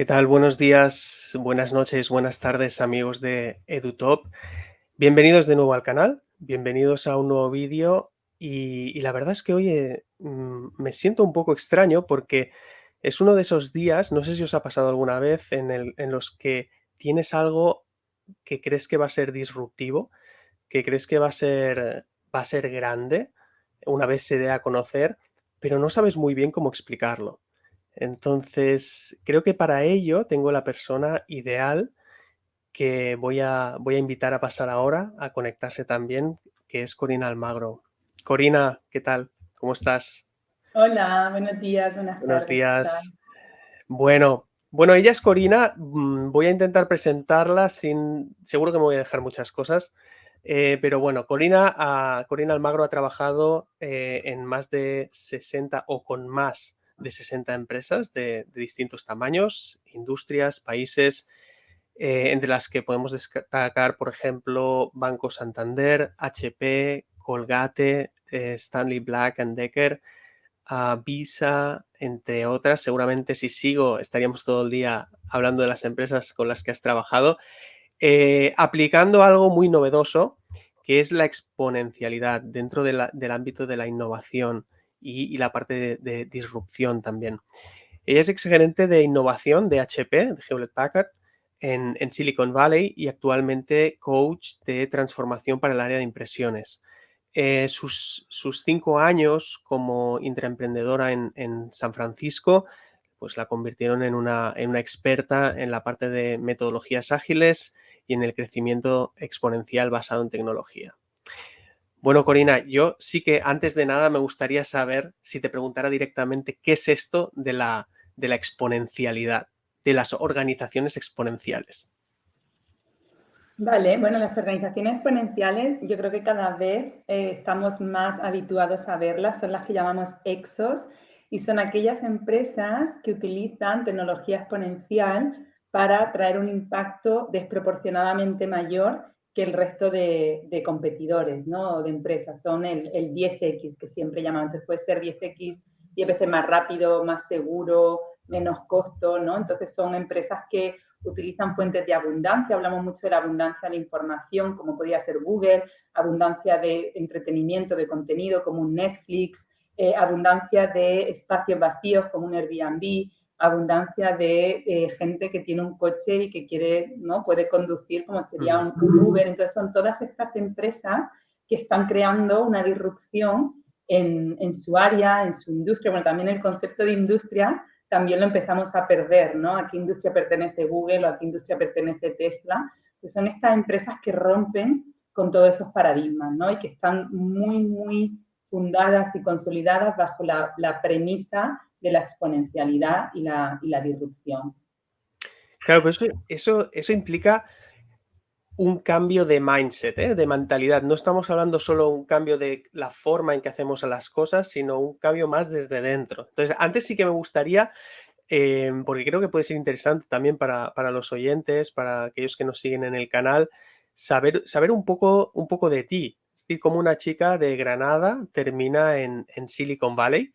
¿Qué tal? Buenos días, buenas noches, buenas tardes, amigos de EduTop. Bienvenidos de nuevo al canal, bienvenidos a un nuevo vídeo y la verdad es que hoy me siento un poco extraño porque es uno de esos días, no sé si os ha pasado alguna vez, en los que tienes algo que crees que va a ser disruptivo, que crees que va a ser grande una vez se dé a conocer, pero no sabes muy bien cómo explicarlo. Entonces, creo que para ello tengo la persona ideal que voy a invitar a pasar ahora a conectarse también, que es Corina Almagro. Corina, ¿qué tal? ¿Cómo estás? Hola, buenos días, buenas Buenos tardes, ¿qué tal? días. Bueno, ella es Corina. Voy a intentar presentarla seguro que me voy a dejar muchas cosas. Pero bueno, Corina Almagro ha trabajado en más de 60 o con más de 60 empresas de distintos tamaños, industrias, países, entre las que podemos destacar, por ejemplo, Banco Santander, HP, Colgate, Stanley Black and Decker, a Visa, entre otras. Seguramente si sigo estaríamos todo el día hablando de las empresas con las que has trabajado, aplicando algo muy novedoso, que es la exponencialidad dentro del ámbito de la innovación y la parte de disrupción también. Ella es exgerente de innovación de HP, de Hewlett Packard, en Silicon Valley y actualmente coach de transformación para el área de impresiones. Sus 5 años como intraemprendedora en San Francisco, pues la convirtieron en una experta en la parte de metodologías ágiles y en el crecimiento exponencial basado en tecnología. Bueno, Corina, yo sí que antes de nada me gustaría saber, si te preguntara directamente, ¿qué es esto de la exponencialidad, de las organizaciones exponenciales? Vale, bueno, las organizaciones exponenciales yo creo que cada vez estamos más habituados a verlas, son las que llamamos EXOs y son aquellas empresas que utilizan tecnología exponencial para traer un impacto desproporcionadamente mayor que el resto de competidores, ¿no? O de empresas. Son el 10X que siempre llamamos, entonces puede ser 10X 10 veces más rápido, más seguro, menos costo, ¿no? Entonces son empresas que utilizan fuentes de abundancia, hablamos mucho de la abundancia de información, como podría ser Google, abundancia de entretenimiento, de contenido, como un Netflix, abundancia de espacios vacíos, como un Airbnb, abundancia de gente que tiene un coche y que quiere, ¿no? Puede conducir como sería un Uber. Entonces son todas estas empresas que están creando una disrupción en su área, en su industria. Bueno, también el concepto de industria también lo empezamos a perder, ¿no? ¿A qué industria pertenece Google o a qué industria pertenece Tesla? Pues son estas empresas que rompen con todos esos paradigmas, ¿no? Y que están muy, muy fundadas y consolidadas bajo la premisa de la exponencialidad y la disrupción. Claro, pero eso implica un cambio de mindset, de mentalidad. No estamos hablando solo de un cambio de la forma en que hacemos las cosas, sino un cambio más desde dentro. Entonces, antes sí que me gustaría, porque creo que puede ser interesante también para los oyentes, para aquellos que nos siguen en el canal, saber un poco de ti. Es decir, cómo una chica de Granada termina en Silicon Valley,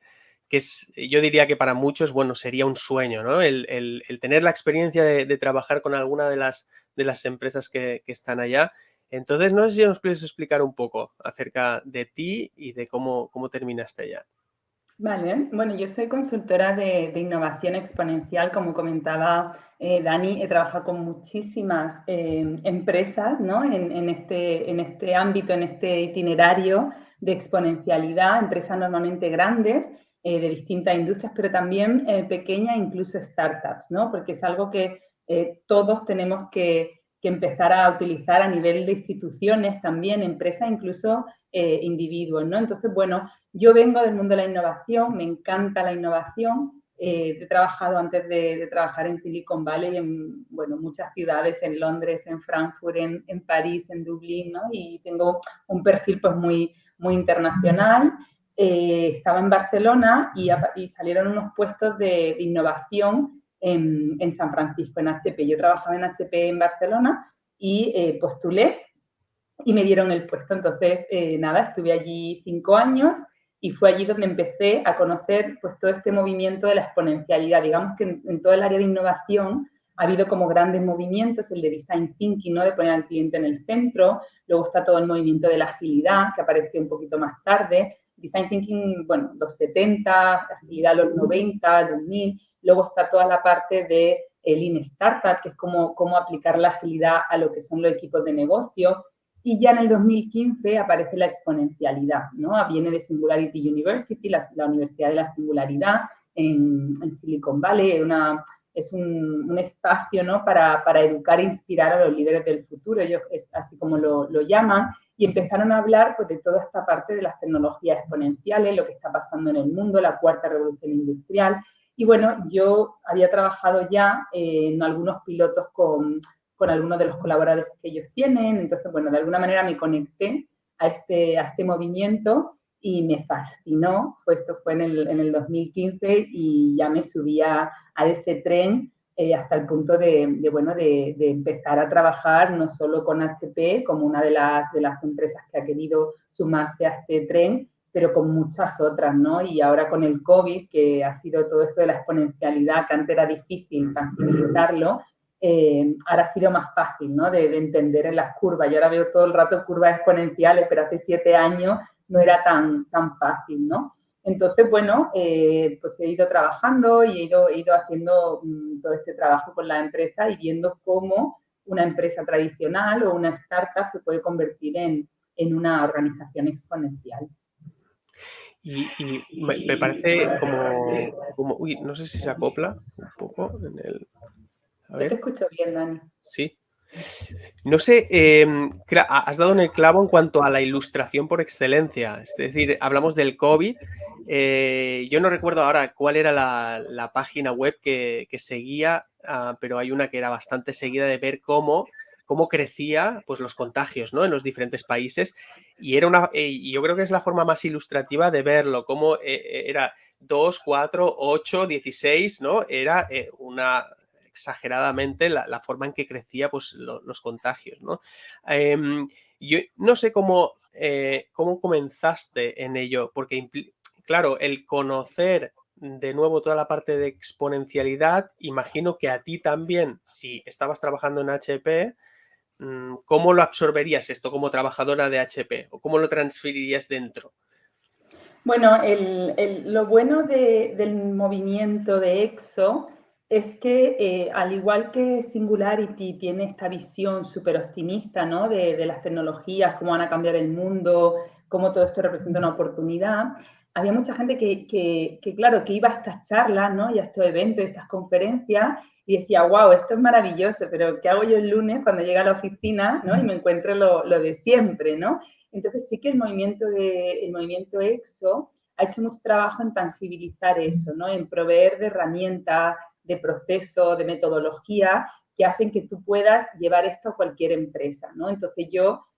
que yo diría que para muchos, bueno, sería un sueño, ¿no? El tener la experiencia de trabajar con alguna de las empresas que están allá. Entonces, no sé si nos puedes explicar un poco acerca de ti y de cómo terminaste allá. Vale, bueno, yo soy consultora de innovación exponencial, como comentaba Dani, he trabajado con muchísimas empresas, ¿no? En este ámbito, en este itinerario de exponencialidad, empresas normalmente grandes, de distintas industrias, pero también pequeñas, incluso startups, ¿no? Porque es algo que todos tenemos que empezar a utilizar a nivel de instituciones también, empresas, incluso individuos, ¿no? Entonces, bueno, yo vengo del mundo de la innovación, me encanta la innovación. He trabajado antes de trabajar en Silicon Valley, en bueno, muchas ciudades, en Londres, en Frankfurt, en París, en Dublín, ¿no? Y tengo un perfil pues muy, muy internacional. Estaba en Barcelona y salieron unos puestos de innovación en San Francisco, en HP. Yo trabajaba en HP en Barcelona y postulé y me dieron el puesto. Entonces, nada, estuve allí 5 años y fue allí donde empecé a conocer pues todo este movimiento de la exponencialidad. Digamos que en todo el área de innovación ha habido como grandes movimientos, el de design thinking, ¿no? De poner al cliente en el centro. Luego está todo el movimiento de la agilidad, que apareció un poquito más tarde. Design thinking, bueno, los 70, agilidad los 90, 2000. Luego está toda la parte de Lean Startup, que es cómo aplicar la agilidad a lo que son los equipos de negocio. Y ya en el 2015 aparece la exponencialidad, ¿no? Viene de Singularity University, la Universidad de la Singularidad en Silicon Valley, es un espacio, ¿no? para educar e inspirar a los líderes del futuro, ellos es así como lo llaman, y empezaron a hablar pues, de toda esta parte de las tecnologías exponenciales, lo que está pasando en el mundo, la cuarta revolución industrial. Y bueno, yo había trabajado ya en algunos pilotos con algunos de los colaboradores que ellos tienen, entonces, bueno, de alguna manera me conecté a este movimiento y me fascinó, esto fue en el 2015 y ya me subía a ese tren hasta el punto de empezar a trabajar no solo con HP como una de las empresas que ha querido sumarse a este tren, pero con muchas otras, ¿no? Y ahora con el COVID, que ha sido todo esto de la exponencialidad, que antes era difícil tangibilizarlo, ahora ha sido más fácil, ¿no? De entender en las curvas. Yo ahora veo todo el rato curvas exponenciales, pero hace 7 años no era tan fácil, ¿no? Entonces, bueno, pues he ido trabajando y he ido haciendo todo este trabajo con la empresa y viendo cómo una empresa tradicional o una startup se puede convertir en una organización exponencial. Y me parece como, uy, no sé si se acopla un poco en el... A Yo te ver, escucho bien, Dani. sí. No sé, has dado en el clavo en cuanto a la ilustración por excelencia. Es decir, hablamos del COVID. Yo no recuerdo ahora cuál era la página web que seguía, pero hay una que era bastante seguida de ver cómo crecía pues, los contagios, ¿no? En los diferentes países. Y yo creo que es la forma más ilustrativa de verlo, cómo era 2, 4, 8, 16, ¿no? Era una exageradamente la forma en que crecía pues, los contagios, ¿no? Yo no sé cómo comenzaste en ello, porque, claro, el conocer de nuevo toda la parte de exponencialidad, imagino que a ti también, si estabas trabajando en HP, ¿cómo lo absorberías esto como trabajadora de HP? ¿O cómo lo transferirías dentro? Bueno, lo bueno del movimiento de EXO es que, al igual que Singularity tiene esta visión súper optimista, ¿no? De las tecnologías, cómo van a cambiar el mundo, cómo todo esto representa una oportunidad, había mucha gente claro, que iba a estas charlas, ¿no? Y a estos eventos, y estas conferencias, y decía, wow, esto es maravilloso, pero ¿qué hago yo el lunes cuando llegue a la oficina, ¿no? Y me encuentro lo de siempre, ¿no? Entonces sí que el movimiento EXO ha hecho mucho trabajo en tangibilizar eso, ¿no? En proveer de herramientas, de procesos, de metodología que hacen que tú puedas llevar esto a cualquier empresa, ¿no? Entonces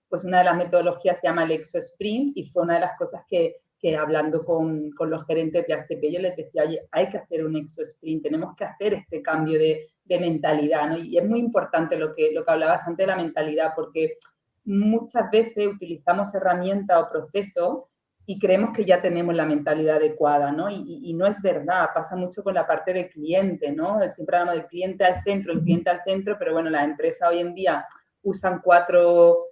pues una de las metodologías se llama el EXO Sprint y fue una de las cosas que hablando con los gerentes de HP, yo les decía, oye, hay que hacer un EXO Sprint, tenemos que hacer este cambio de mentalidad, ¿no? Y es muy importante lo que hablabas antes de la mentalidad, porque muchas veces utilizamos herramientas o procesos y creemos que ya tenemos la mentalidad adecuada, ¿no? Y no es verdad, pasa mucho con la parte de cliente, ¿no? Siempre hablamos del cliente al centro, pero bueno, las empresas hoy en día usan 4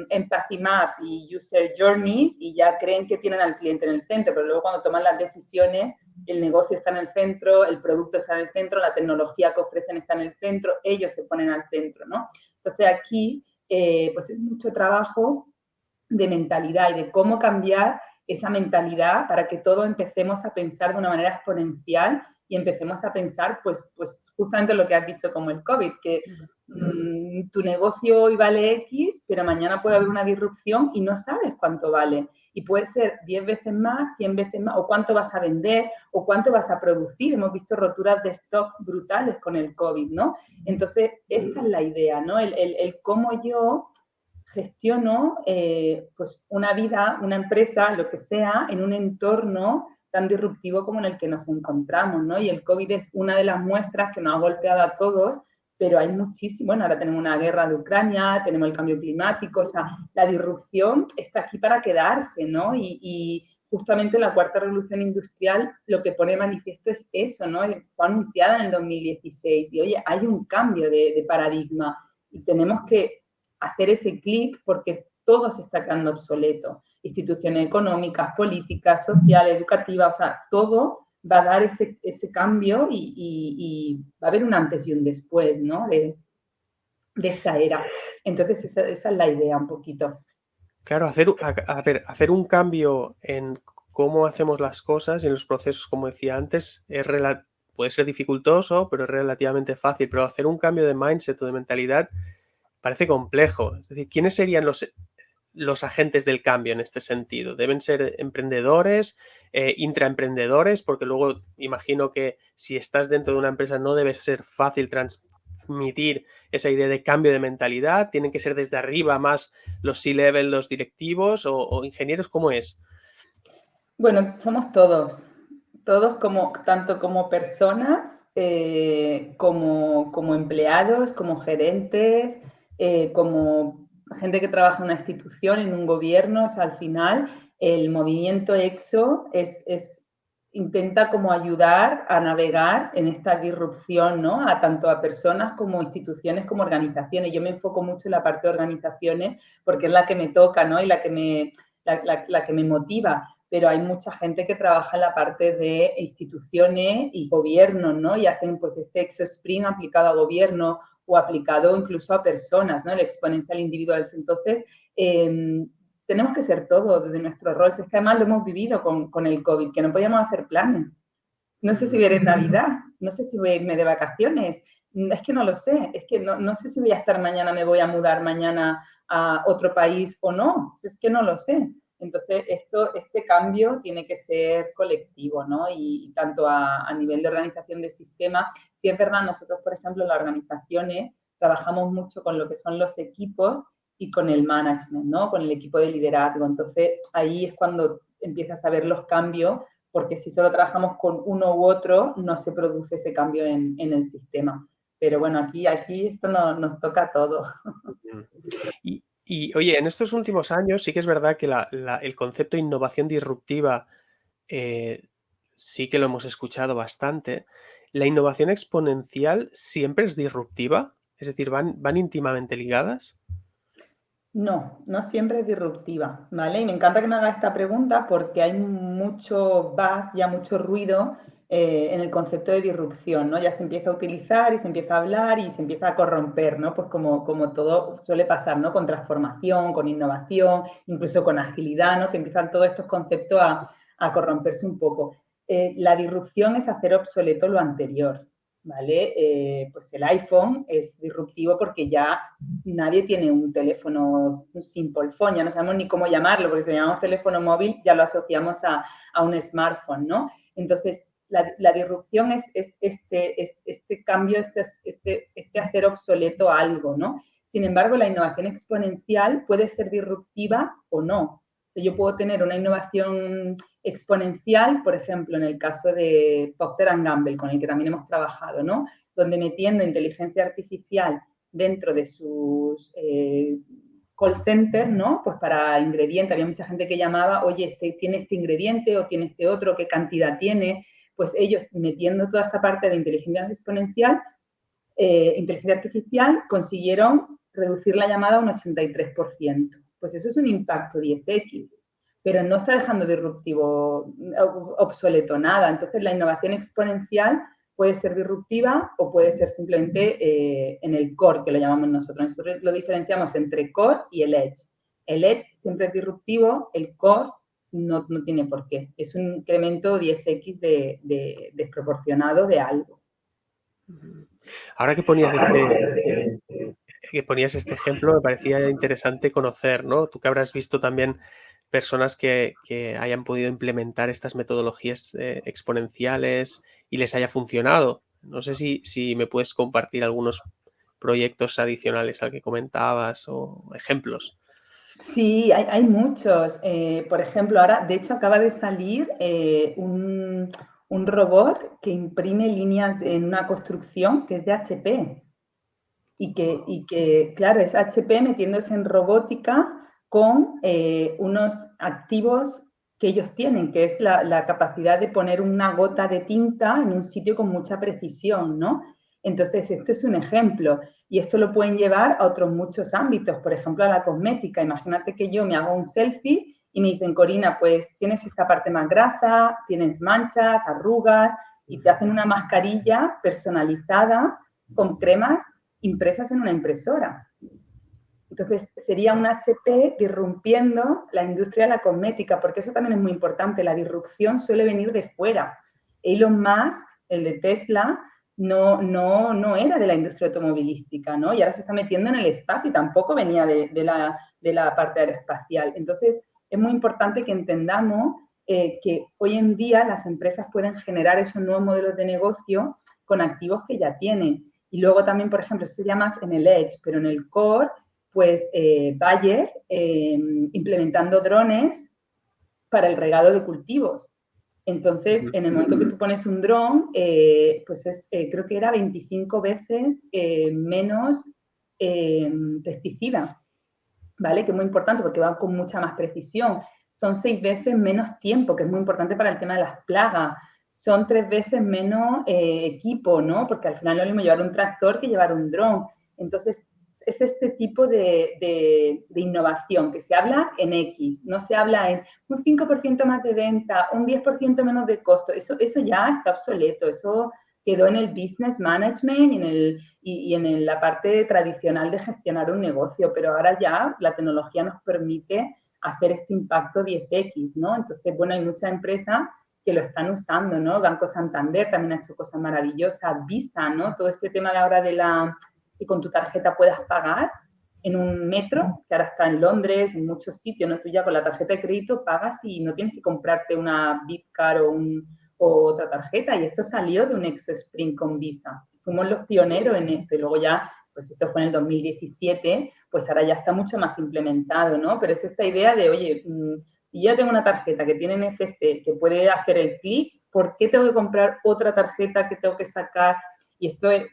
Empathy Maps y User Journeys y ya creen que tienen al cliente en el centro, pero luego cuando toman las decisiones, el negocio está en el centro, el producto está en el centro, la tecnología que ofrecen está en el centro, ellos se ponen al centro, ¿no? Entonces aquí pues es mucho trabajo de mentalidad y de cómo cambiar esa mentalidad para que todos empecemos a pensar de una manera exponencial y empecemos a pensar, pues justamente lo que has dicho como el COVID, que tu negocio hoy vale X, pero mañana puede haber una disrupción y no sabes cuánto vale. Y puede ser 10 veces más, 100 veces más, o cuánto vas a vender, o cuánto vas a producir. Hemos visto roturas de stock brutales con el COVID, ¿no? Entonces, esta es la idea, ¿no? El cómo yo gestiono pues una vida, una empresa, lo que sea, en un entorno tan disruptivo como en el que nos encontramos, ¿no? Y el COVID es una de las muestras que nos ha golpeado a todos, pero hay muchísimo, bueno, ahora tenemos una guerra de Ucrania, tenemos el cambio climático, o sea, la disrupción está aquí para quedarse, ¿no? Y justamente la cuarta revolución industrial lo que pone de manifiesto es eso, ¿no? Fue anunciada en el 2016 y, oye, hay un cambio de paradigma y tenemos que hacer ese clic porque todo se está quedando obsoleto. Instituciones económicas, políticas, sociales, educativas, o sea, todo va a dar ese cambio y va a haber un antes y un después, ¿no? De esta era. Entonces, esa es la idea un poquito. Claro, hacer un cambio en cómo hacemos las cosas y en los procesos, como decía antes, puede ser dificultoso, pero es relativamente fácil. Pero hacer un cambio de mindset o de mentalidad parece complejo. Es decir, ¿quiénes serían los agentes del cambio en este sentido? ¿Deben ser emprendedores, intraemprendedores? Porque luego imagino que si estás dentro de una empresa no debe ser fácil transmitir esa idea de cambio de mentalidad. ¿Tienen que ser desde arriba más los C-level, los directivos o ingenieros? ¿Cómo es? Bueno, somos todos, como, tanto como personas, como empleados, como gerentes, como gente que trabaja en una institución, en un gobierno. O sea, al final, el movimiento EXO intenta como ayudar a navegar en esta disrupción, ¿no? A tanto a personas como instituciones como organizaciones. Yo me enfoco mucho en la parte de organizaciones porque es la que me toca, ¿no? Y la que me motiva, pero hay mucha gente que trabaja en la parte de instituciones y gobiernos, ¿no? Y hacen pues este ExoSprint aplicado a gobierno o aplicado incluso a personas, ¿no? El exponencial individual. Entonces, tenemos que ser todos desde nuestro rol. Si es que además lo hemos vivido con el COVID, que no podíamos hacer planes. No sé si voy a ir en Navidad, no sé si voy a irme de vacaciones, es que no lo sé, es que no sé si voy a estar mañana, me voy a mudar mañana a otro país o no, es que no lo sé. Entonces, este cambio tiene que ser colectivo, ¿no? Y tanto a nivel de organización de sistemas, si es verdad, nosotros, por ejemplo, en las organizaciones trabajamos mucho con lo que son los equipos y con el management, ¿no? Con el equipo de liderazgo. Entonces, ahí es cuando empiezas a ver los cambios, porque si solo trabajamos con uno u otro, no se produce ese cambio en el sistema. Pero bueno, aquí esto nos toca a todos. Oye, en estos últimos años sí que es verdad que el concepto de innovación disruptiva eh, sí que lo hemos escuchado bastante. ¿La innovación exponencial siempre es disruptiva? Es decir, ¿van íntimamente ligadas? No siempre es disruptiva, ¿vale? Y me encanta que me haga esta pregunta porque hay mucho buzz, ya mucho ruido en el concepto de disrupción, ¿no? Ya se empieza a utilizar y se empieza a hablar y se empieza a corromper, ¿no? Pues como todo suele pasar, ¿no? Con transformación, con innovación, incluso con agilidad, ¿no? Que empiezan todos estos conceptos a corromperse un poco. La disrupción es hacer obsoleto lo anterior, ¿vale? Pues el iPhone es disruptivo porque ya nadie tiene un teléfono, un simple phone, ya no sabemos ni cómo llamarlo, porque si llamamos teléfono móvil ya lo asociamos a un smartphone, ¿no? Entonces, la disrupción es este cambio, este hacer obsoleto algo, ¿no? Sin embargo, la innovación exponencial puede ser disruptiva o no. Yo puedo tener una innovación exponencial, por ejemplo, en el caso de Procter Gamble, con el que también hemos trabajado, ¿no? Donde metiendo inteligencia artificial dentro de sus call centers, ¿no? Pues para ingredientes, había mucha gente que llamaba, oye, tiene este ingrediente o tiene este otro, ¿qué cantidad tiene? Pues ellos metiendo toda esta parte de inteligencia exponencial, inteligencia artificial, consiguieron reducir la llamada a un 83%. Pues eso es un impacto 10x, pero no está dejando disruptivo, obsoleto nada. Entonces la innovación exponencial puede ser disruptiva o puede ser simplemente en el core, que lo llamamos nosotros. Nosotros lo diferenciamos entre core y el edge. El edge siempre es disruptivo, el core no tiene por qué. Es un incremento 10x desproporcionado de algo. Ahora que ponías este ejemplo, me parecía interesante conocer, ¿no? Tú que habrás visto también personas que hayan podido implementar estas metodologías exponenciales y les haya funcionado. No sé si me puedes compartir algunos proyectos adicionales al que comentabas o ejemplos. Sí, hay muchos. Por ejemplo, ahora, de hecho, acaba de salir un robot que imprime líneas en una construcción que es de HP. Claro, es HP metiéndose en robótica con unos activos que ellos tienen, que es la capacidad de poner una gota de tinta en un sitio con mucha precisión, ¿no? Entonces, esto es un ejemplo y esto lo pueden llevar a otros muchos ámbitos, por ejemplo, a la cosmética. Imagínate que yo me hago un selfie y me dicen, Corina, pues tienes esta parte más grasa, tienes manchas, arrugas, y te hacen una mascarilla personalizada con cremas impresas en una impresora. Entonces, sería un HP disrumpiendo la industria de la cosmética, porque eso también es muy importante. La disrupción suele venir de fuera. Elon Musk, el de Tesla, no era de la industria automovilística, ¿no? Y ahora se está metiendo en el espacio y tampoco venía de la parte aeroespacial. Entonces, es muy importante que entendamos que hoy en día las empresas pueden generar esos nuevos modelos de negocio con activos que ya tienen. Y luego también, por ejemplo, esto sería más en el edge, pero en el core, pues Bayer implementando drones para el regado de cultivos. Entonces, en el momento que tú pones un dron, pues creo que era 25 veces menos pesticida, ¿vale? Que es muy importante porque va con mucha más precisión. Son 6 veces menos tiempo, que es muy importante para el tema de las plagas. Son 3 veces menos equipo, ¿no? Porque al final no es lo mismo llevar un tractor que llevar un dron. Entonces, es este tipo de innovación que se habla en X, no se habla en un 5% más de venta, un 10% menos de costo. Eso ya está obsoleto, eso quedó en el business management y en la parte tradicional de gestionar un negocio, pero ahora ya la tecnología nos permite hacer este impacto 10X, ¿no? Entonces, bueno, hay muchas empresas que lo están usando, ¿no? Banco Santander también ha hecho cosas maravillosas, Visa, ¿no? Todo este tema ahora que con tu tarjeta puedas pagar en un metro, que ahora está en Londres, en muchos sitios, ¿no? Tú ya con la tarjeta de crédito pagas y no tienes que comprarte una Bitcard o otra tarjeta, y esto salió de un ExoSpring con Visa. Fuimos los pioneros en esto, y luego ya, pues esto fue en el 2017, pues ahora ya está mucho más implementado, ¿no? Pero es esta idea de, oye, si yo tengo una tarjeta que tiene NFC, que puede hacer el clic, ¿por qué tengo que comprar otra tarjeta que tengo que sacar? Y esto es,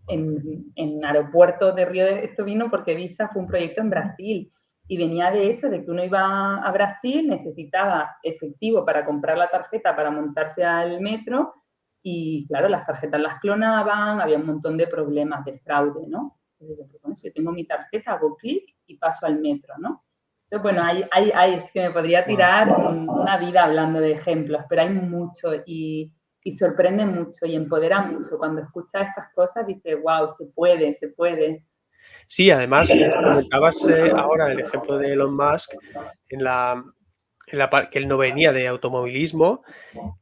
en aeropuertos de Río de... Esto vino porque Visa fue un proyecto en Brasil, y venía de eso, de que uno iba a Brasil, necesitaba efectivo para comprar la tarjeta para montarse al metro, y claro, las tarjetas las clonaban, había un montón de problemas de fraude, ¿no? Entonces, bueno, si yo tengo mi tarjeta, hago clic y paso al metro, ¿no? Entonces, bueno, es que me podría tirar una vida hablando de ejemplos, pero hay mucho y sorprende mucho y empodera mucho. Cuando escuchas estas cosas, dices, wow, se puede, se puede. Sí, además, comentabas ahora el ejemplo de Elon Musk que él no venía de automovilismo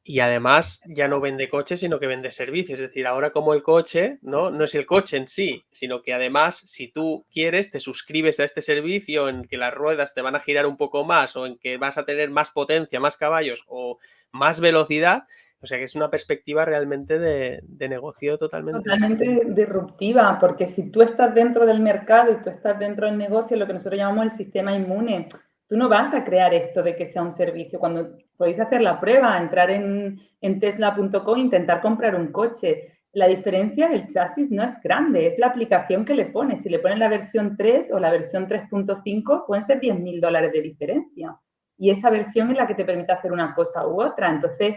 y además ya no vende coches, sino que vende servicios. Es decir, ahora como el coche, no es el coche en sí, sino que además, si tú quieres, te suscribes a este servicio en que las ruedas te van a girar un poco más o en que vas a tener más potencia, más caballos o más velocidad. O sea que es una perspectiva realmente de negocio totalmente distinta. Totalmente disruptiva, porque si tú estás dentro del mercado y tú estás dentro del negocio, lo que nosotros llamamos el sistema inmune, tú no vas a crear esto de que sea un servicio. Cuando podéis hacer la prueba, entrar en tesla.com e intentar comprar un coche, la diferencia del chasis no es grande, es la aplicación que le pones. Si le pones la versión 3 o la versión 3.5, pueden ser $10.000 de diferencia. Y esa versión es la que te permite hacer una cosa u otra. Entonces,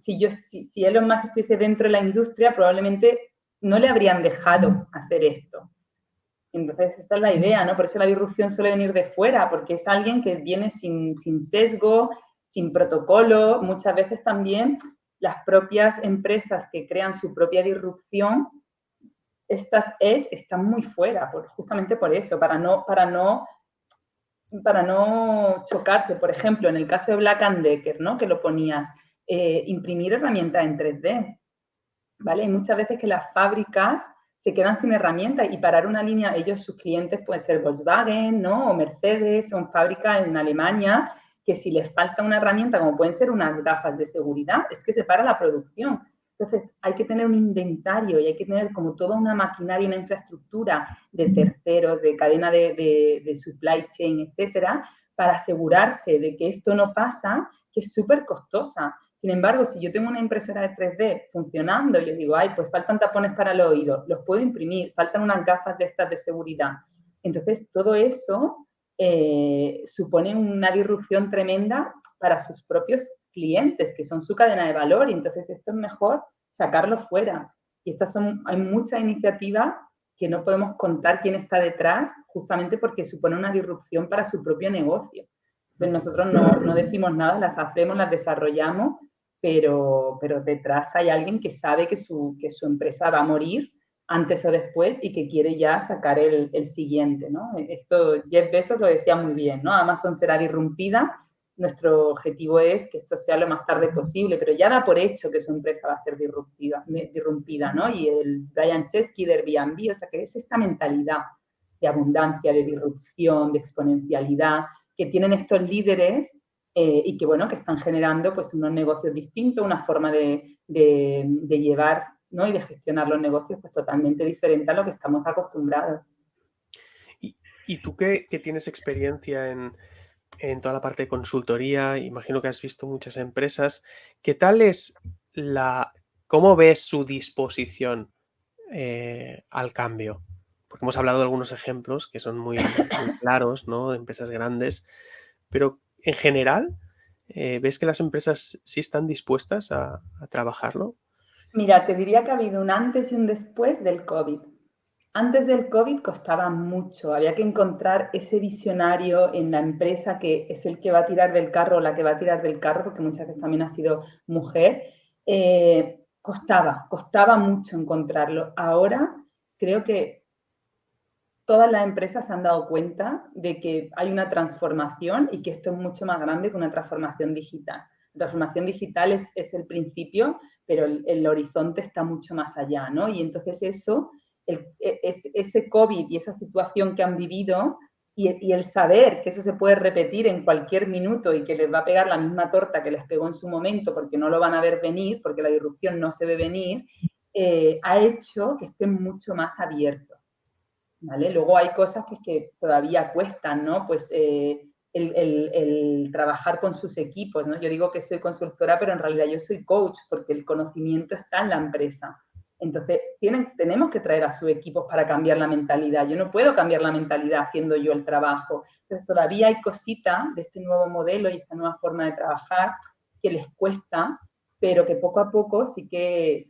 si Elon Musk estuviese dentro de la industria, probablemente no le habrían dejado hacer esto. Entonces, esta es la idea, ¿no? Por eso la disrupción suele venir de fuera, porque es alguien que viene sin sesgo, sin protocolo. Muchas veces también las propias empresas que crean su propia disrupción, estas edge están muy fuera, justamente por eso, para no chocarse. Por ejemplo, en el caso de Black & Decker, ¿no? Que lo ponías, imprimir herramientas en 3D, ¿vale? Hay muchas veces que las fábricas se quedan sin herramientas y parar una línea, ellos, sus clientes pueden ser Volkswagen, ¿no? O Mercedes, son fábricas en Alemania, que si les falta una herramienta, como pueden ser unas gafas de seguridad, es que se para la producción. Entonces, hay que tener un inventario y hay que tener como toda una maquinaria, una infraestructura de terceros, de cadena de supply chain, etcétera, para asegurarse de que esto no pasa, que es súper costosa. Sin embargo, si yo tengo una impresora de 3D funcionando, yo digo, ay, pues faltan tapones para el oído, los puedo imprimir, faltan unas gafas de estas de seguridad. Entonces, todo eso supone una disrupción tremenda para sus propios clientes, que son su cadena de valor, y entonces esto es mejor sacarlo fuera. Y hay muchas iniciativas que no podemos contar quién está detrás, justamente porque supone una disrupción para su propio negocio. Pues nosotros no decimos nada, las hacemos, las desarrollamos, pero detrás hay alguien que sabe que su empresa va a morir antes o después y que quiere ya sacar el siguiente, ¿no? Esto Jeff Bezos lo decía muy bien, ¿no? Amazon será disrumpida, nuestro objetivo es que esto sea lo más tarde posible, pero ya da por hecho que su empresa va a ser disrumpida, ¿no? Y el Brian Chesky de Airbnb, o sea, que es esta mentalidad de abundancia, de disrupción, de exponencialidad, que tienen estos líderes y que, bueno, que están generando pues unos negocios distintos, una forma de llevar, ¿no? Y de gestionar los negocios pues totalmente diferente a lo que estamos acostumbrados. ¿Y tú que tienes experiencia en toda la parte de consultoría, imagino que has visto muchas empresas, ¿qué tal es cómo ves su disposición al cambio? Porque hemos hablado de algunos ejemplos que son muy, muy claros, ¿no? De empresas grandes, pero en general, ¿ves que las empresas sí están dispuestas a trabajarlo? Mira, te diría que ha habido un antes y un después del COVID. Antes del COVID costaba mucho, había que encontrar ese visionario en la empresa que es el que va a tirar del carro o la que va a tirar del carro, porque muchas veces también ha sido mujer. Costaba mucho encontrarlo. Ahora creo que todas las empresas se han dado cuenta de que hay una transformación y que esto es mucho más grande que una transformación digital. La transformación digital es el principio, pero el horizonte está mucho más allá, ¿no? Y entonces ese COVID y esa situación que han vivido y el saber que eso se puede repetir en cualquier minuto y que les va a pegar la misma torta que les pegó en su momento porque no lo van a ver venir, porque la disrupción no se ve venir, ha hecho que estén mucho más abiertos. ¿Vale? Luego hay cosas pues, que todavía cuestan, ¿no? Pues el trabajar con sus equipos, ¿no? Yo digo que soy consultora, pero en realidad yo soy coach, porque el conocimiento está en la empresa. Entonces, tenemos que traer a sus equipos para cambiar la mentalidad. Yo no puedo cambiar la mentalidad haciendo yo el trabajo. Entonces, todavía hay cositas de este nuevo modelo y esta nueva forma de trabajar que les cuesta, pero que poco a poco sí que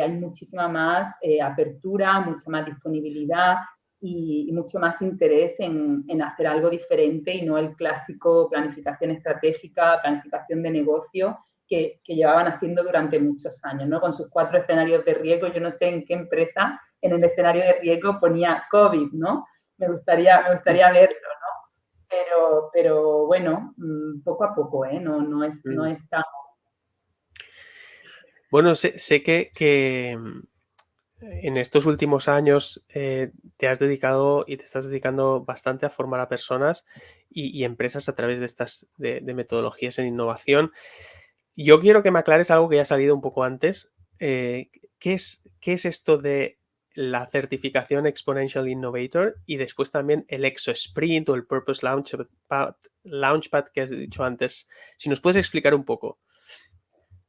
hay muchísima más apertura, mucha más disponibilidad, y mucho más interés en hacer algo diferente y no el clásico planificación estratégica, planificación de negocio que llevaban haciendo durante muchos años, ¿no? Con sus 4 escenarios de riesgo. Yo no sé en qué empresa en el escenario de riesgo ponía COVID, ¿no? Me gustaría verlo, ¿no? Pero bueno, poco a poco, ¿eh? No es tan... Bueno, sé que en estos últimos años te has dedicado y te estás dedicando bastante a formar a personas y empresas a través de estas de metodologías en innovación. Yo quiero que me aclares algo que ya ha salido un poco antes. ¿Qué es esto de la certificación Exponential Innovator y después también el Exo Sprint o el Purpose Launchpad que has dicho antes? Si nos puedes explicar un poco.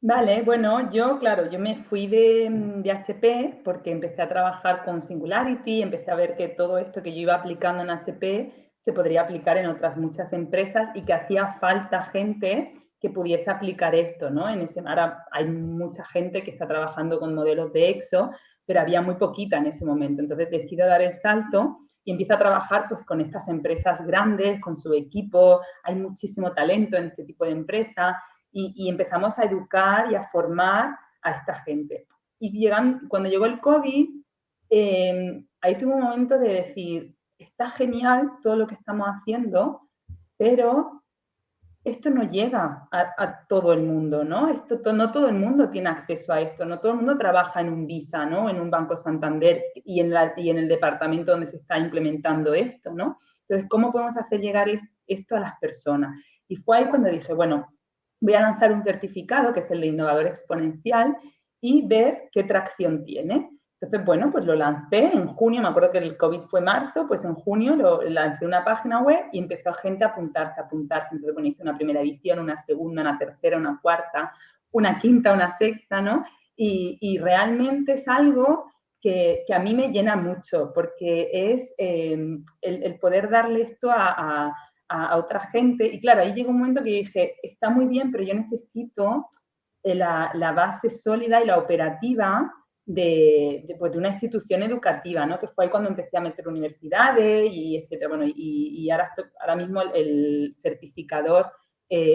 Vale, bueno, claro, yo me fui de HP porque empecé a trabajar con Singularity, empecé a ver que todo esto que yo iba aplicando en HP se podría aplicar en otras muchas empresas y que hacía falta gente que pudiese aplicar esto, ¿no? Ahora hay mucha gente que está trabajando con modelos de EXO, pero había muy poquita en ese momento. Entonces decido dar el salto y empiezo a trabajar pues, con estas empresas grandes, con su equipo. Hay muchísimo talento en este tipo de empresas. Y empezamos a educar y a formar a esta gente. Y cuando llegó el COVID, ahí tuve un momento de decir, está genial todo lo que estamos haciendo, pero esto no llega a todo el mundo, ¿no? No todo el mundo tiene acceso a esto, no todo el mundo trabaja en un Visa, ¿no? En un Banco Santander y en el departamento donde se está implementando esto, ¿no? Entonces, ¿cómo podemos hacer llegar esto a las personas? Y fue ahí cuando dije, bueno, voy a lanzar un certificado, que es el de innovador exponencial, y ver qué tracción tiene. Entonces, bueno, pues lo lancé en junio, me acuerdo que el COVID fue marzo, pues en junio lancé una página web y empezó gente a apuntarse. Entonces, bueno, hice una primera edición, una segunda, una tercera, una cuarta, una quinta, una sexta, ¿no? Y realmente es algo que a mí me llena mucho, porque es el poder darle esto a otra gente. Y claro, ahí llegó un momento que dije, está muy bien, pero yo necesito la base sólida y la operativa pues, de una institución educativa, ¿no? Que fue ahí cuando empecé a meter universidades y etcétera. Bueno, y ahora mismo el certificador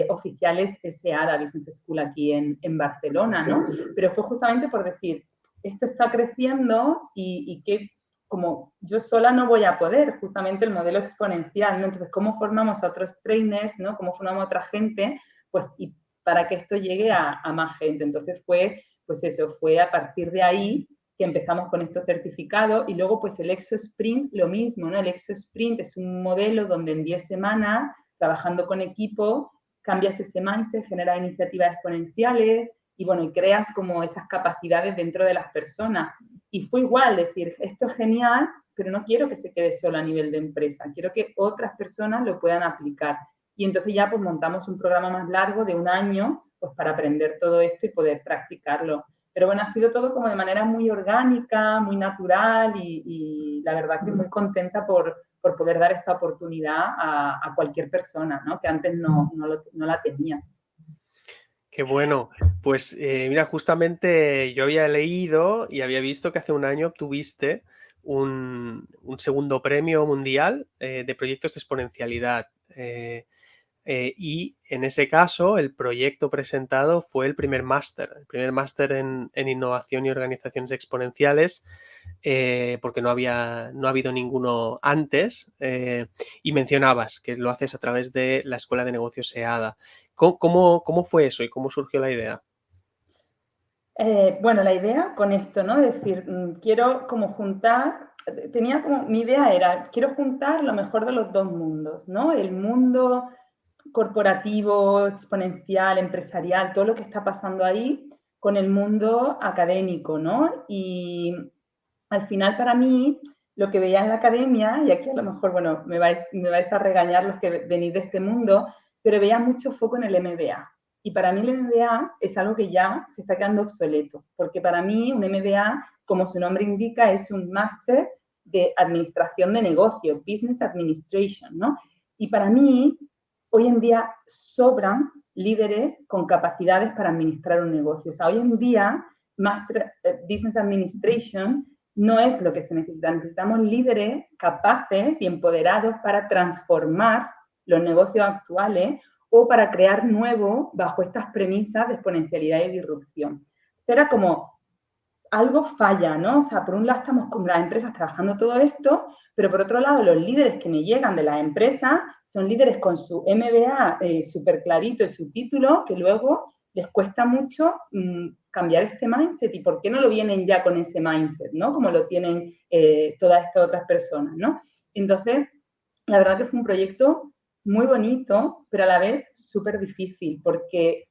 oficial es SEADA Business School aquí en Barcelona, ¿no? Pero fue justamente por decir, esto está creciendo y que como yo sola no voy a poder, justamente el modelo exponencial, ¿no? Entonces, ¿cómo formamos a otros trainers, ¿no? ¿Cómo formamos a otra gente? Pues, y para que esto llegue a más gente. Entonces fue, pues eso, fue a partir de ahí que empezamos con estos certificados y luego pues el Exo Sprint, lo mismo, ¿no? El Exo Sprint es un modelo donde en 10 semanas, trabajando con equipo, cambias ese mindset, generas iniciativas exponenciales y bueno, y creas como esas capacidades dentro de las personas. Y fue igual, decir, esto es genial, pero no quiero que se quede solo a nivel de empresa, quiero que otras personas lo puedan aplicar. Y entonces ya pues montamos un programa más largo de un año pues para aprender todo esto y poder practicarlo. Pero bueno, ha sido todo como de manera muy orgánica, muy natural y la verdad que muy contenta por poder dar esta oportunidad a cualquier persona, ¿no? Que antes no la tenía. Qué bueno. Pues mira, justamente yo había leído y había visto que hace un año obtuviste un segundo premio mundial de proyectos de exponencialidad. Y en ese caso, el proyecto presentado fue el primer máster en innovación y organizaciones exponenciales, porque no ha habido ninguno antes. Y mencionabas que lo haces a través de la Escuela de Negocios SEADA. ¿Cómo fue eso y cómo surgió la idea? Bueno, la idea con esto, ¿no? Es decir, quiero como juntar, tenía como, mi idea era, quiero juntar lo mejor de los dos mundos, ¿no? El mundo corporativo, exponencial, empresarial, todo lo que está pasando ahí con el mundo académico, ¿no? Y al final para mí, lo que veía en la academia, y aquí a lo mejor, bueno, me vais a regañar los que venís de este mundo, pero veía mucho foco en el MBA. Y para mí el MBA es algo que ya se está quedando obsoleto, porque para mí un MBA, como su nombre indica, es un máster de administración de negocios, Business Administration, ¿no? Y para mí, hoy en día sobran líderes con capacidades para administrar un negocio. O sea, hoy en día, Master Business Administration no es lo que se necesita. Necesitamos líderes capaces y empoderados para transformar los negocios actuales o para crear nuevos bajo estas premisas de exponencialidad y disrupción. Era como, algo falla, ¿no? O sea, por un lado estamos con las empresas trabajando todo esto, pero por otro lado los líderes que me llegan de las empresas son líderes con su MBA súper clarito y su título, que luego les cuesta mucho cambiar este mindset. ¿Y por qué no lo vienen ya con ese mindset, ¿no? Como lo tienen todas estas otras personas, ¿no? Entonces, la verdad que fue un proyecto muy bonito, pero a la vez súper difícil, porque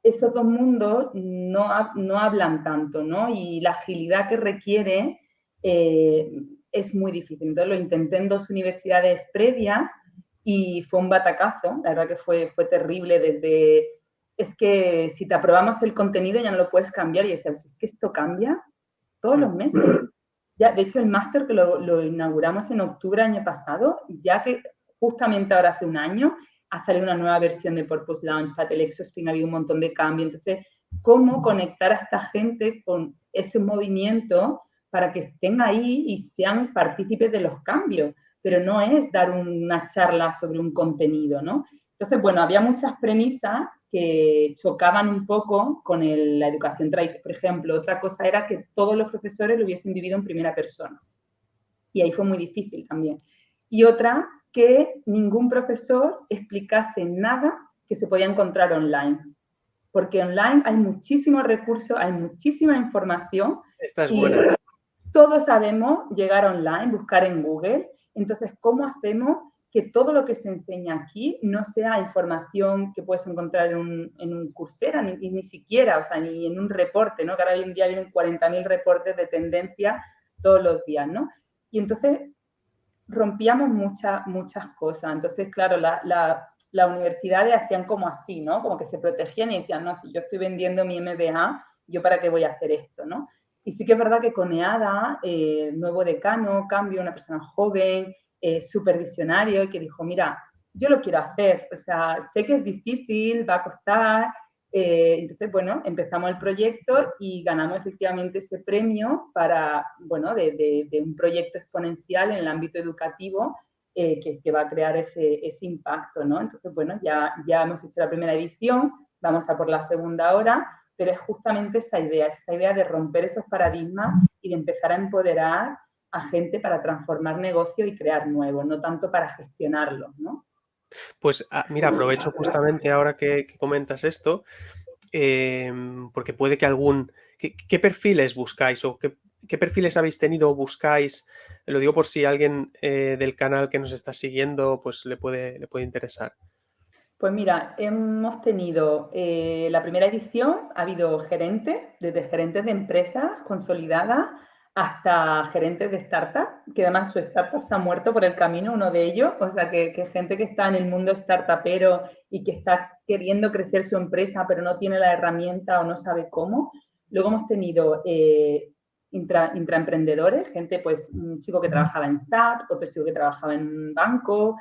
esos dos mundos no hablan tanto, ¿no? Y la agilidad que requiere es muy difícil. Entonces lo intenté en dos universidades previas y fue un batacazo. La verdad que fue terrible desde... Es que si te aprobamos el contenido ya no lo puedes cambiar y decías, es que esto cambia todos los meses. Ya, de hecho, el máster que lo inauguramos en octubre del año pasado, ya que justamente ahora hace un año ha salido una nueva versión de Purpose Launchpad, el ExoSpring, ha habido un montón de cambios. Entonces, ¿cómo conectar a esta gente con ese movimiento para que estén ahí y sean partícipes de los cambios? Pero no es dar una charla sobre un contenido, ¿no? Entonces, bueno, había muchas premisas que chocaban un poco con la educación tradicional. Por ejemplo, otra cosa era que todos los profesores lo hubiesen vivido en primera persona. Y ahí fue muy difícil también. Y otra, que ningún profesor explicase nada que se podía encontrar online. Porque online hay muchísimos recursos, hay muchísima información Esta es y buena. todos sabemos llegar online, buscar en Google. Entonces, ¿cómo hacemos que todo lo que se enseña aquí no sea información que puedes encontrar en un Coursera, ni siquiera, o sea, ni en un reporte, ¿no? Que ahora hoy en día vienen 40.000 reportes de tendencia todos los días, ¿no? Y entonces rompíamos muchas cosas. Entonces, claro, las universidades hacían como así, ¿no? Como que se protegían y decían, no, si yo estoy vendiendo mi MBA, ¿yo para qué voy a hacer esto, no? Y sí que es verdad que con EADA, nuevo decano, cambio, una persona joven, súper visionario, que dijo, mira, yo lo quiero hacer, o sea, sé que es difícil, va a costar. Entonces, bueno, empezamos el proyecto y ganamos efectivamente ese premio para, bueno, de un proyecto exponencial en el ámbito educativo que va a crear ese impacto, ¿no? Entonces, bueno, ya hemos hecho la primera edición, vamos a por la segunda ahora, pero es justamente esa idea de romper esos paradigmas y de empezar a empoderar a gente para transformar negocio y crear nuevos, no tanto para gestionarlos, ¿no? Pues mira, aprovecho justamente ahora que comentas esto, porque puede que ¿qué perfiles buscáis o qué perfiles habéis tenido o buscáis? Lo digo por si alguien del canal que nos está siguiendo pues le puede interesar. Pues mira, hemos tenido la primera edición, ha habido gerentes, desde gerentes de empresas consolidadas hasta gerentes de startups, que además su startup se ha muerto por el camino, uno de ellos, o sea que gente que está en el mundo startupero y que está queriendo crecer su empresa pero no tiene la herramienta o no sabe cómo. Luego hemos tenido intraemprendedores, gente, pues un chico que trabajaba en SAP, otro chico que trabajaba en un banco,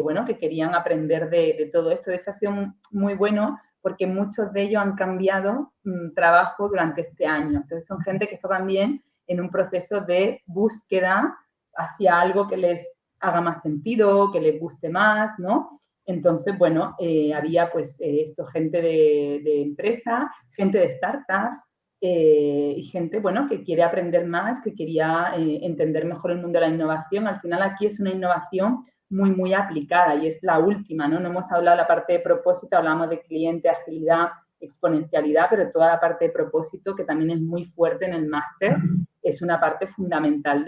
bueno, que querían aprender de todo esto. De hecho, ha sido muy bueno porque muchos de ellos han cambiado trabajo durante este año. Entonces, son gente que está también en un proceso de búsqueda hacia algo que les haga más sentido, que les guste más, ¿no? Entonces, bueno, había pues esto, gente de empresa, gente de startups, y gente, bueno, que quiere aprender más, que quería entender mejor el mundo de la innovación. Al final aquí es una innovación muy, muy aplicada y es la última, ¿no? No hemos hablado de la parte de propósito, hablamos de cliente, agilidad, exponencialidad, pero toda la parte de propósito, que también es muy fuerte en el máster, es una parte fundamental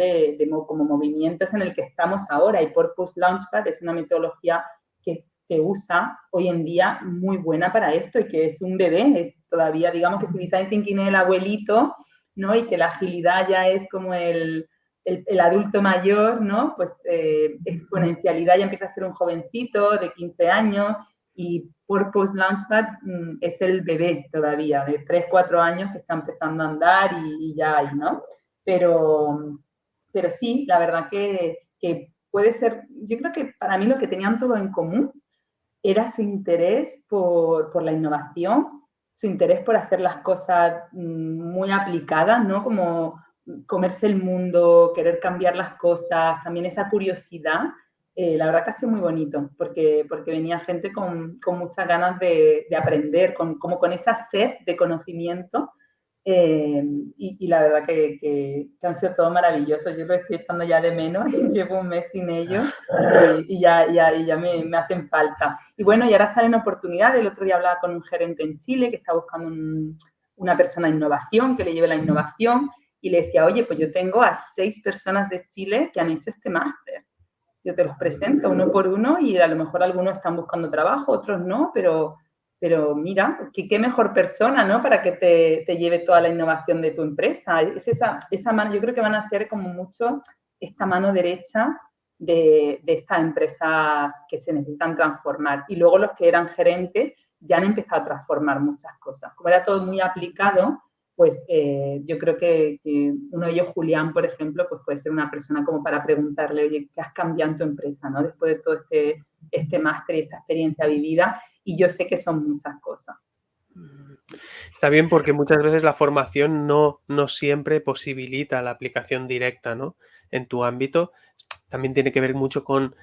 como movimientos en el que estamos ahora. Y Purpose Launchpad es una metodología que se usa hoy en día muy buena para esto y que es un bebé, es todavía, digamos que si Design Thinking es el abuelito, ¿no? Y que la agilidad ya es como el adulto mayor, ¿no? Pues exponencialidad ya empieza a ser un jovencito de 15 años y Purpose Launchpad es el bebé todavía, de 3 4 años que está empezando a andar y ya hay, ¿no? Pero, pero sí, la verdad que puede ser, yo creo que para mí lo que tenían todo en común era su interés por la innovación, su interés por hacer las cosas muy aplicadas, ¿no? Como comerse el mundo, querer cambiar las cosas, también esa curiosidad. La verdad que ha sido muy bonito, porque venía gente con muchas ganas de aprender, como con esa sed de conocimiento. Y la verdad que han sido todo maravilloso. Yo lo estoy echando ya de menos, llevo un mes sin ellos y ya me hacen falta. Y bueno, y ahora salen oportunidades. El otro día hablaba con un gerente en Chile que está buscando una persona de innovación, que le lleve la innovación, y le decía, oye, pues yo tengo a 6 personas de Chile que han hecho este máster. Yo te los presento uno por uno y a lo mejor algunos están buscando trabajo, otros no, pero mira, qué mejor persona, ¿no? Para que te lleve toda la innovación de tu empresa. Es esa mano, yo creo que van a ser como mucho esta mano derecha de estas empresas que se necesitan transformar. Y luego los que eran gerentes ya han empezado a transformar muchas cosas. Como era todo muy aplicado, pues yo creo que uno de ellos, Julián, por ejemplo, pues puede ser una persona como para preguntarle, oye, ¿qué has cambiado en tu empresa, no? Después de todo este máster y esta experiencia vivida, y yo sé que son muchas cosas. Está bien porque muchas veces la formación no siempre posibilita la aplicación directa, ¿no? En tu ámbito. También tiene que ver mucho con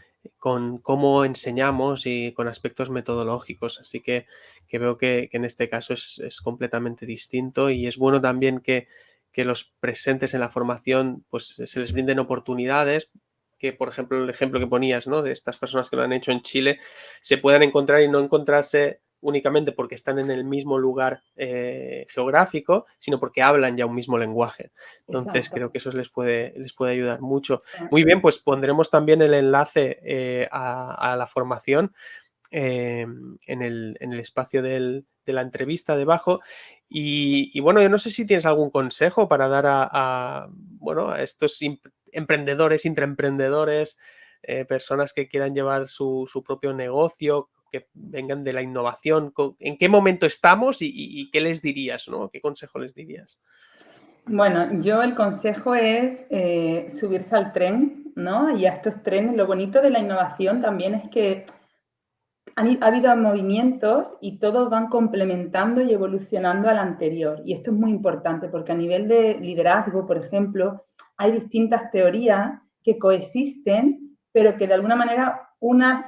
cómo enseñamos y con aspectos metodológicos. Así que veo que en este caso es completamente distinto y es bueno también que los presentes en la formación pues se les brinden oportunidades que, por ejemplo, el ejemplo que ponías, ¿no? De estas personas que lo han hecho en Chile, se puedan encontrar y no encontrarse únicamente porque están en el mismo lugar geográfico, sino porque hablan ya un mismo lenguaje. Entonces Exacto. creo que eso les puede ayudar mucho. Sí. Muy bien, pues pondremos también el enlace a la formación en el espacio de la entrevista debajo. Y bueno, yo no sé si tienes algún consejo para dar bueno, a estos emprendedores, intraemprendedores, personas que quieran llevar su propio negocio, que vengan de la innovación. ¿En qué momento estamos y qué les dirías, ¿no? ¿Qué consejo les dirías? Bueno, yo el consejo es subirse al tren, ¿no? Y a estos trenes, lo bonito de la innovación también es que ha habido movimientos y todos van complementando y evolucionando al anterior. Y esto es muy importante porque a nivel de liderazgo, por ejemplo, hay distintas teorías que coexisten, pero que de alguna manera una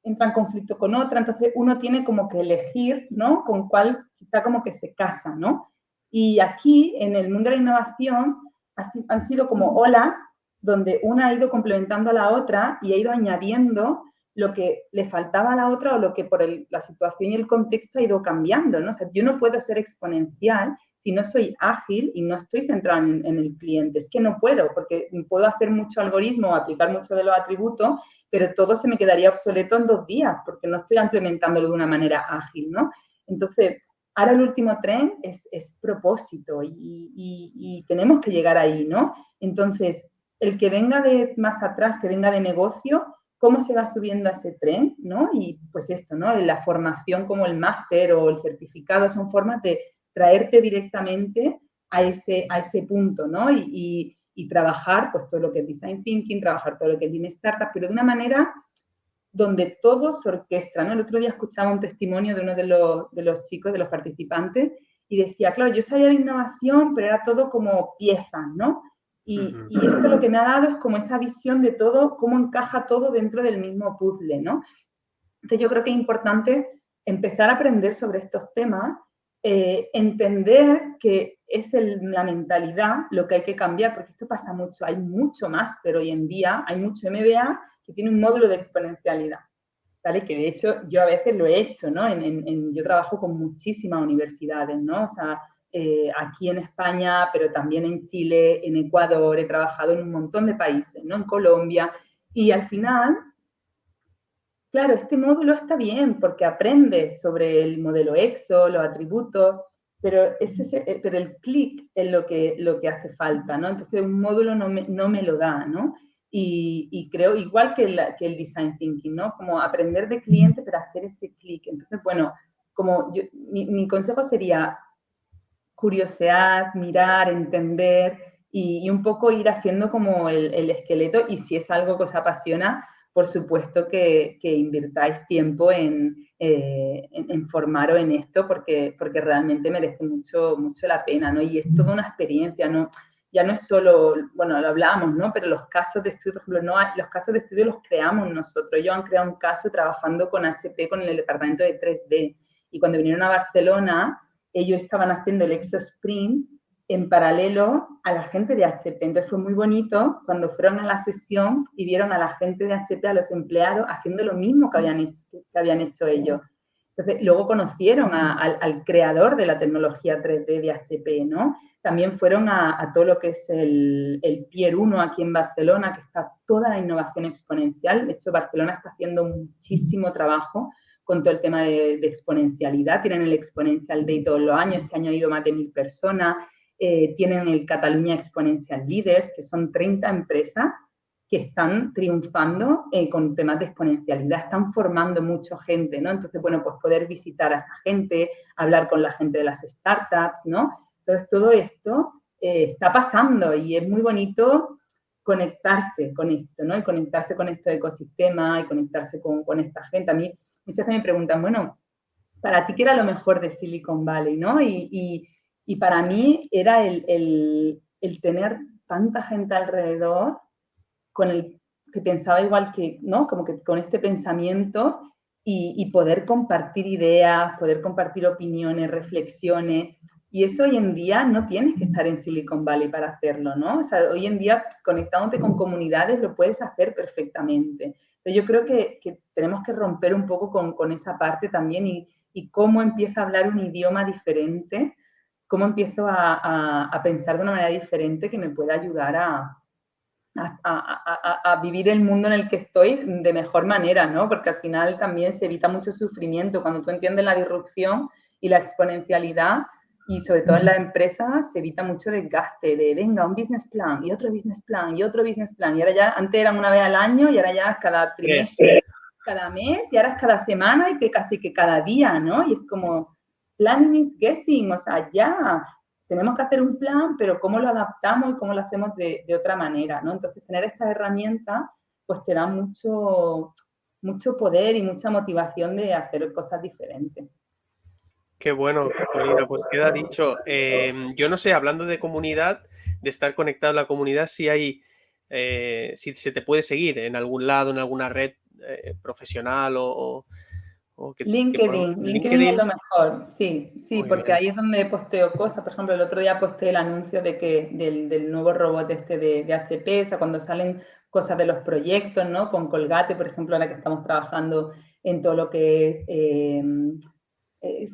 entra en conflicto con otra, entonces uno tiene como que elegir, ¿no? Con cuál está como que se casa, ¿no? Y aquí, en el mundo de la innovación, han sido como olas donde una ha ido complementando a la otra y ha ido añadiendo lo que le faltaba a la otra o lo que por la situación y el contexto ha ido cambiando, ¿no? O sea, yo no puedo ser exponencial si no soy ágil y no estoy centrado en el cliente. Es que no puedo, porque puedo hacer mucho algoritmo, aplicar mucho de los atributos, pero todo se me quedaría obsoleto en 2 días, porque no estoy implementándolo de una manera ágil, ¿no? Entonces, ahora el último tren es propósito y tenemos que llegar ahí, ¿no? Entonces, el que venga de más atrás, que venga de negocio, cómo se va subiendo a ese tren, ¿no? Y pues esto, ¿no? La formación como el máster o el certificado son formas de traerte directamente a ese punto, ¿no? Y trabajar pues todo lo que es design thinking, trabajar todo lo que es lean startup, pero de una manera donde todo se orquestra, ¿no? El otro día escuchaba un testimonio de uno de los chicos, de los participantes, y decía, claro, yo sabía de innovación, pero era todo como piezas, ¿no? Y esto lo que me ha dado es como esa visión de todo, cómo encaja todo dentro del mismo puzzle, ¿no? Entonces yo creo que es importante empezar a aprender sobre estos temas, entender que es la mentalidad lo que hay que cambiar, porque esto pasa mucho, hay mucho máster hoy en día, hay mucho MBA que tiene un módulo de exponencialidad, ¿vale? Que de hecho yo a veces lo he hecho, ¿no? Yo trabajo con muchísimas universidades, ¿no? O sea, aquí en España, pero también en Chile, en Ecuador, he trabajado en un montón de países, ¿no? En Colombia, y al final, claro, este módulo está bien porque aprendes sobre el modelo EXO, los atributos, pero, pero el clic es lo que hace falta, ¿no? Entonces un módulo no me lo da, ¿no? Y creo, igual que el design thinking, ¿no? Como aprender de cliente, pero hacer ese clic. Entonces, bueno, mi consejo sería curiosear, mirar, entender y un poco ir haciendo como el esqueleto y si es algo que os apasiona, por supuesto que invirtáis tiempo en formaros en esto porque realmente merece mucho, mucho la pena, ¿no? Y es toda una experiencia, ¿no? Ya no es solo, bueno, lo hablamos, ¿no? Pero los casos de estudio, por ejemplo, no, los casos de estudio los creamos nosotros. Ellos han creado un caso trabajando con HP, con el departamento de 3D. Y cuando vinieron a Barcelona, ellos estaban haciendo el Exo Sprint en paralelo a la gente de HP. Entonces fue muy bonito cuando fueron a la sesión y vieron a la gente de HP, a los empleados, haciendo lo mismo que habían hecho ellos. Entonces, luego conocieron al creador de la tecnología 3D de HP, ¿no? También fueron a todo lo que es el Pier 1 aquí en Barcelona, que está toda la innovación exponencial. De hecho, Barcelona está haciendo muchísimo trabajo con todo el tema de exponencialidad. Tienen el Exponential Day todos los años, este año ha ido más de 1000 personas. Tienen el Cataluña Exponential Leaders, que son 30 empresas que están triunfando con temas de exponencialidad, están formando mucha gente, ¿no? Entonces, bueno, pues poder visitar a esa gente, hablar con la gente de las startups, ¿no? Entonces, todo esto está pasando y es muy bonito conectarse con esto, ¿no? Y conectarse con este ecosistema y conectarse con esta gente. A mí muchas veces me preguntan, bueno, para ti, ¿qué era lo mejor de Silicon Valley, no? Y para mí era el tener tanta gente alrededor con el que pensaba igual que, ¿no? Como que con este pensamiento y poder compartir ideas, poder compartir opiniones, reflexiones. Y eso hoy en día no tienes que estar en Silicon Valley para hacerlo, ¿no? O sea, hoy en día pues, conectándote con comunidades lo puedes hacer perfectamente. Entonces yo creo que tenemos que romper un poco con esa parte también y cómo empiezo a hablar un idioma diferente, cómo empiezo a pensar de una manera diferente que me pueda ayudar a vivir el mundo en el que estoy de mejor manera, ¿no? Porque al final también se evita mucho sufrimiento. Cuando tú entiendes la disrupción y la exponencialidad, y sobre todo en las empresas, se evita mucho desgaste de, venga, un business plan, y otro business plan, y otro business plan. Y ahora ya, antes eran una vez al año, y ahora ya es cada trimestre, cada mes, y ahora es cada semana, y que casi que cada día, ¿no? Y es como, planning is guessing, o sea, ya, tenemos que hacer un plan, pero cómo lo adaptamos y cómo lo hacemos de otra manera, ¿no? Entonces, tener estas herramientas, pues te da mucho, mucho poder y mucha motivación de hacer cosas diferentes. Qué bueno, Corina, pues queda dicho. Yo no sé, hablando de comunidad, de estar conectado a la comunidad, si hay, si se te puede seguir en algún lado, en alguna red profesional o que LinkedIn es lo LinkedIn. mejor, sí, sí, Muy porque bien. ahí es donde posteo cosas. Por ejemplo, el otro día posté el anuncio de que del nuevo robot este de HP, o sea, cuando salen cosas de los proyectos, ¿no? Con Colgate, por ejemplo, ahora que estamos trabajando en todo lo que es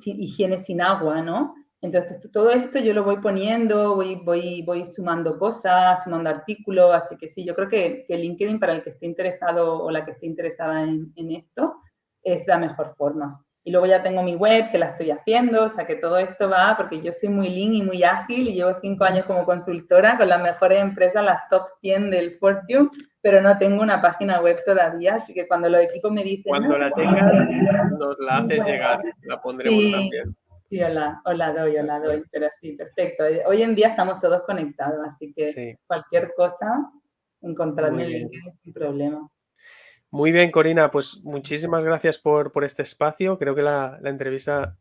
higiene sin agua, ¿no? Entonces, pues, todo esto yo lo voy poniendo, voy sumando cosas, sumando artículos, así que sí, yo creo que LinkedIn para el que esté interesado o la que esté interesada en esto es la mejor forma. Y luego ya tengo mi web que la estoy haciendo, o sea que todo esto va, porque yo soy muy lean y muy ágil y llevo 5 años como consultora con las mejores empresas, las top 100 del Fortune, pero no tengo una página web todavía, así que cuando los equipos me dicen, no, Cuando la tengas, nos la haces llegar, la pondremos sí, también. sí, os la doy, pero sí, perfecto. Hoy en día estamos todos conectados, así que Sí, cualquier cosa, encontrarme muy en bien. LinkedIn sin problema. Muy bien, Corina, pues muchísimas gracias por este espacio. Creo que la entrevista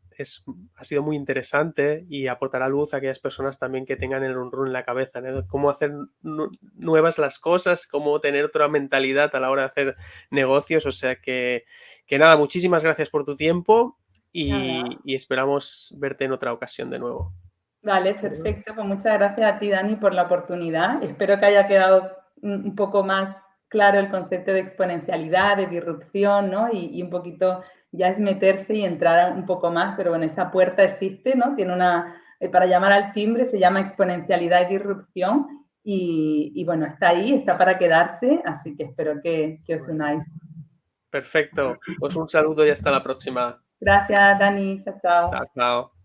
ha sido muy interesante y aportará luz a aquellas personas también que tengan el run run en la cabeza, ¿no? Cómo hacer nuevas las cosas, cómo tener otra mentalidad a la hora de hacer negocios. O sea que nada, muchísimas gracias por tu tiempo Nada. y esperamos verte en otra ocasión de nuevo. Vale, perfecto. Pues muchas gracias a ti, Dani, por la oportunidad. Espero que haya quedado un poco más claro el concepto de exponencialidad, de disrupción, ¿no? Y un poquito ya es meterse y entrar un poco más, pero bueno, esa puerta existe, ¿no? Tiene una, para llamar al timbre se llama exponencialidad y disrupción y bueno, está ahí, está para quedarse, así que espero que os Muy bien. unáis. Perfecto. Pues un saludo y hasta la próxima. Gracias, Dani. Chao, chao. Chao, chao.